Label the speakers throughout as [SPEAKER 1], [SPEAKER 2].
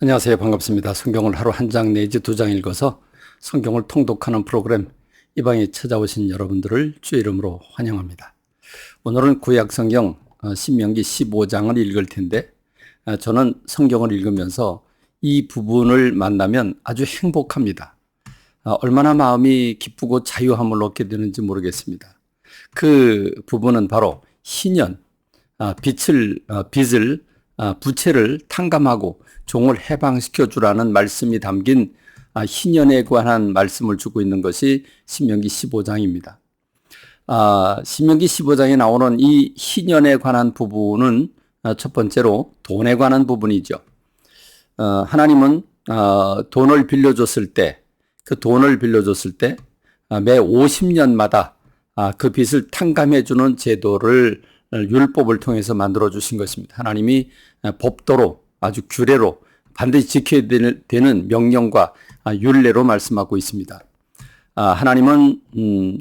[SPEAKER 1] 안녕하세요. 반갑습니다. 성경을 하루 한 장 내지 두 장 읽어서 성경을 통독하는 프로그램 이 방에 찾아오신 여러분들을 주의 이름으로 환영합니다. 오늘은 구약 성경 신명기 15장을 읽을 텐데 저는 성경을 읽으면서 이 부분을 만나면 아주 행복합니다. 얼마나 마음이 기쁘고 자유함을 얻게 되는지 모르겠습니다. 그 부분은 바로 희년, 빚을 부채를 탕감하고 종을 해방시켜 주라는 말씀이 담긴 희년에 관한 말씀을 주고 있는 것이 신명기 15장입니다. 신명기 15장에 나오는 이 희년에 관한 부분은 첫 번째로 돈에 관한 부분이죠. 하나님은 돈을 빌려줬을 때, 그 돈을 빌려줬을 때 매 50년마다 그 빚을 탕감해 주는 제도를 율법을 통해서 만들어 주신 것입니다. 하나님이 법도로 아주 규례로 반드시 지켜야 되는 명령과 율례로 말씀하고 있습니다. 하나님은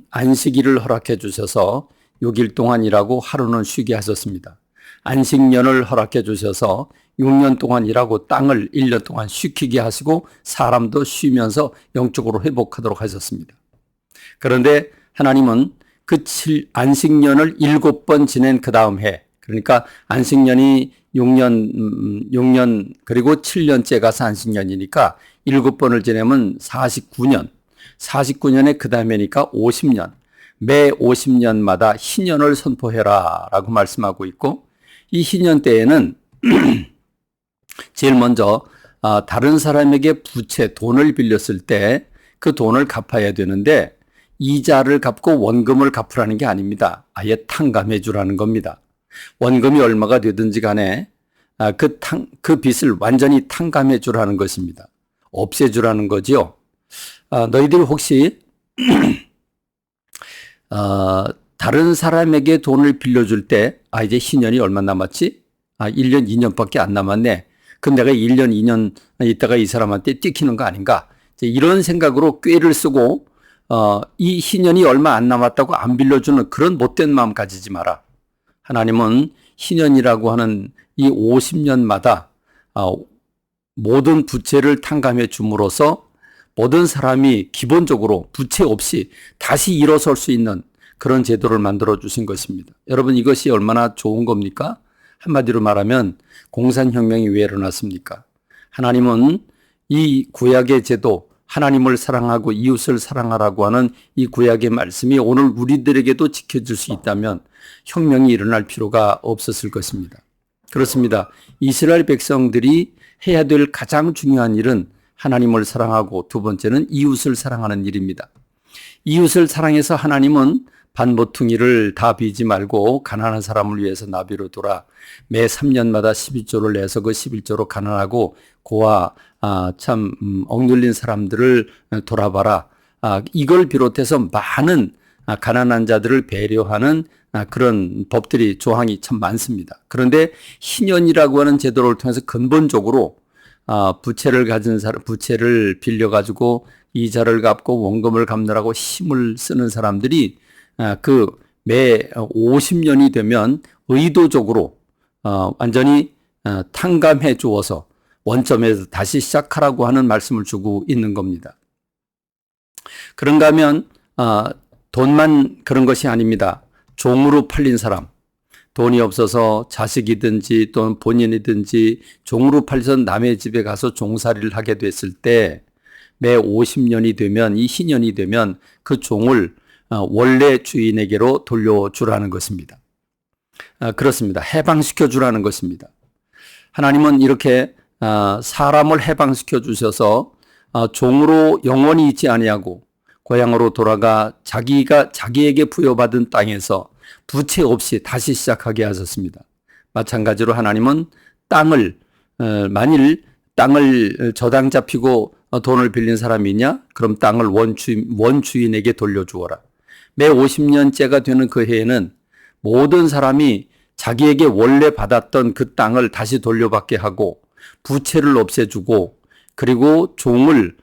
[SPEAKER 1] 안식일을 허락해 주셔서 6일 동안 일하고 하루는 쉬게 하셨습니다. 안식년을 허락해 주셔서 6년 동안 일하고 땅을 1년 동안 쉬게 하시고 사람도 쉬면서 영적으로 회복하도록 하셨습니다. 그런데 하나님은 그 안식년을 7번 지낸 그 다음 해, 그러니까 안식년이 6년 그리고 7년째 가서 안식년이니까 7번을 지내면 49년, 49년에 그 다음 해니까 50년, 매 50년마다 희년을 선포해라 라고 말씀하고 있고, 이 희년 때에는 제일 먼저 다른 사람에게 부채, 돈을 빌렸을 때 그 돈을 갚아야 되는데 이자를 갚고 원금을 갚으라는 게 아닙니다. 아예 탕감해 주라는 겁니다. 원금이 얼마가 되든지 간에 그 빚을 완전히 탕감해 주라는 것입니다. 없애 주라는 거지요. 너희들 혹시 다른 사람에게 돈을 빌려줄 때 이제 희년이 얼마 남았지? 1년, 2년밖에 안 남았네. 그럼 내가 1년, 2년 있다가 이 사람한테 띠키는 거 아닌가? 이런 생각으로 꾀를 쓰고 이 희년이 얼마 안 남았다고 안 빌려주는 그런 못된 마음 가지지 마라. 하나님은 희년이라고 하는 이 50년마다 모든 부채를 탕감해 줌으로써 모든 사람이 기본적으로 부채 없이 다시 일어설 수 있는 그런 제도를 만들어 주신 것입니다. 여러분, 이것이 얼마나 좋은 겁니까? 한마디로 말하면 공산혁명이 왜 일어났습니까? 하나님은 이 구약의 제도, 하나님을 사랑하고 이웃을 사랑하라고 하는 이 구약의 말씀이 오늘 우리들에게도 지켜질 수 있다면 혁명이 일어날 필요가 없었을 것입니다. 그렇습니다. 이스라엘 백성들이 해야 될 가장 중요한 일은 하나님을 사랑하고 두 번째는 이웃을 사랑하는 일입니다. 이웃을 사랑해서 하나님은 반모퉁이를 다 비지 말고 가난한 사람을 위해서 나비로 돌아 매 3년마다 11조를 내서 그 11조로 가난하고 고아 참 억눌린 사람들을 돌아봐라. 이걸 비롯해서 많은 가난한 자들을 배려하는 그런 법들이 조항이 참 많습니다. 그런데 희년이라고 하는 제도를 통해서 근본적으로 부채를 가진 사람, 부채를 빌려가지고 이자를 갚고 원금을 갚느라고 힘을 쓰는 사람들이 그 매 50년이 되면 의도적으로 완전히 탕감해 주어서 원점에서 다시 시작하라고 하는 말씀을 주고 있는 겁니다. 그런가 하면 돈만 그런 것이 아닙니다. 종으로 팔린 사람, 돈이 없어서 자식이든지 또는 본인이든지 종으로 팔려서 남의 집에 가서 종살이를 하게 됐을 때 매 50년이 되면, 이 희년이 되면 그 종을 원래 주인에게로 돌려주라는 것입니다. 그렇습니다. 해방시켜 주라는 것입니다. 하나님은 이렇게 사람을 해방시켜 주셔서 종으로 영원히 있지 아니하고 고향으로 돌아가 자기에게 부여받은 땅에서 부채 없이 다시 시작하게 하셨습니다. 마찬가지로 하나님은 만일 땅을 저당 잡히고 돈을 빌린 사람이 있냐? 그럼 땅을 원주인에게 돌려주어라. 매 50년째가 되는 그 해에는 모든 사람이 자기에게 원래 받았던 그 땅을 다시 돌려받게 하고 부채를 없애주고 그리고 종을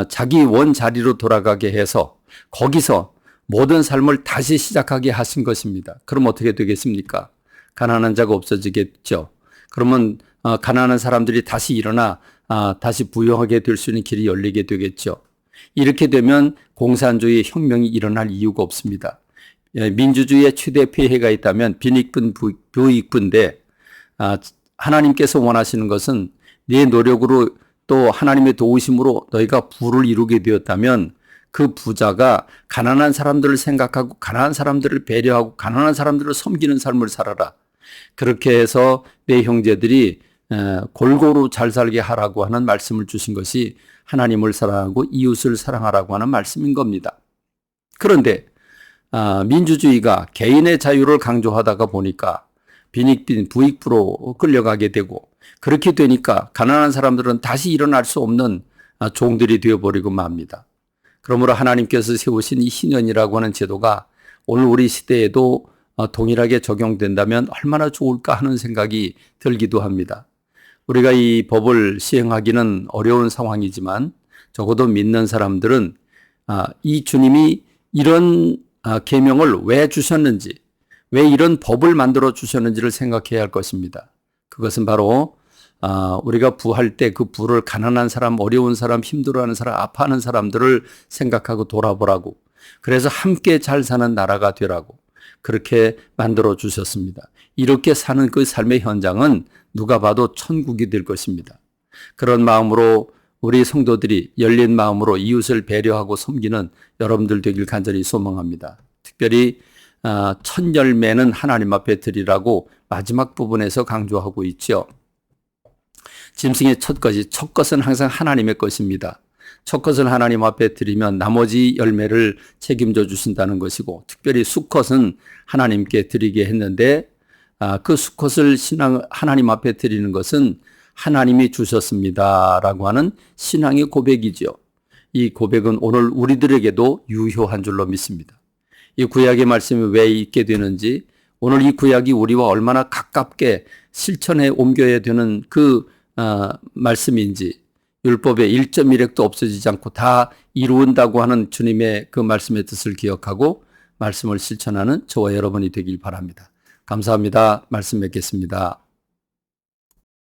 [SPEAKER 1] 자기 원자리로 돌아가게 해서 거기서 모든 삶을 다시 시작하게 하신 것입니다. 그럼 어떻게 되겠습니까? 가난한 자가 없어지겠죠. 그러면 가난한 사람들이 다시 일어나 다시 부유하게 될 수 있는 길이 열리게 되겠죠. 이렇게 되면 공산주의 혁명이 일어날 이유가 없습니다. 민주주의의 최대 폐해가 있다면 빈익분 부익분인데 하나님께서 원하시는 것은 네 노력으로 또 하나님의 도우심으로 너희가 부를 이루게 되었다면 그 부자가 가난한 사람들을 생각하고 가난한 사람들을 배려하고 가난한 사람들을 섬기는 삶을 살아라. 그렇게 해서 내 형제들이 골고루 잘 살게 하라고 하는 말씀을 주신 것이 하나님을 사랑하고 이웃을 사랑하라고 하는 말씀인 겁니다. 그런데 민주주의가 개인의 자유를 강조하다가 보니까 빈익빈 부익부로 끌려가게 되고 그렇게 되니까 가난한 사람들은 다시 일어날 수 없는 종들이 되어버리고 맙니다. 그러므로 하나님께서 세우신 이 희년이라고 하는 제도가 오늘 우리 시대에도 동일하게 적용된다면 얼마나 좋을까 하는 생각이 들기도 합니다. 우리가 이 법을 시행하기는 어려운 상황이지만 적어도 믿는 사람들은 이 주님이 이런 계명을 왜 주셨는지, 왜 이런 법을 만들어 주셨는지를 생각해야 할 것입니다. 그것은 바로 우리가 부할 때 그 부를 가난한 사람, 어려운 사람, 힘들어하는 사람, 아파하는 사람들을 생각하고 돌아보라고, 그래서 함께 잘 사는 나라가 되라고 그렇게 만들어 주셨습니다. 이렇게 사는 그 삶의 현장은 누가 봐도 천국이 될 것입니다. 그런 마음으로 우리 성도들이 열린 마음으로 이웃을 배려하고 섬기는 여러분들 되길 간절히 소망합니다. 특별히 첫 열매는 하나님 앞에 드리라고 마지막 부분에서 강조하고 있죠. 짐승의 첫 것은 항상 하나님의 것입니다. 첫 것을 하나님 앞에 드리면 나머지 열매를 책임져 주신다는 것이고, 특별히 수컷은 하나님께 드리게 했는데 그 수컷을 하나님 앞에 드리는 것은 하나님이 주셨습니다라고 하는 신앙의 고백이죠. 이 고백은 오늘 우리들에게도 유효한 줄로 믿습니다. 이 구약의 말씀이 왜 있게 되는지, 오늘 이 구약이 우리와 얼마나 가깝게 실천에 옮겨야 되는 그 말씀인지, 율법의 1.1획도 없어지지 않고 다 이루온다고 하는 주님의 그 말씀의 뜻을 기억하고 말씀을 실천하는 저와 여러분이 되길 바랍니다. 감사합니다. 말씀 맺겠습니다.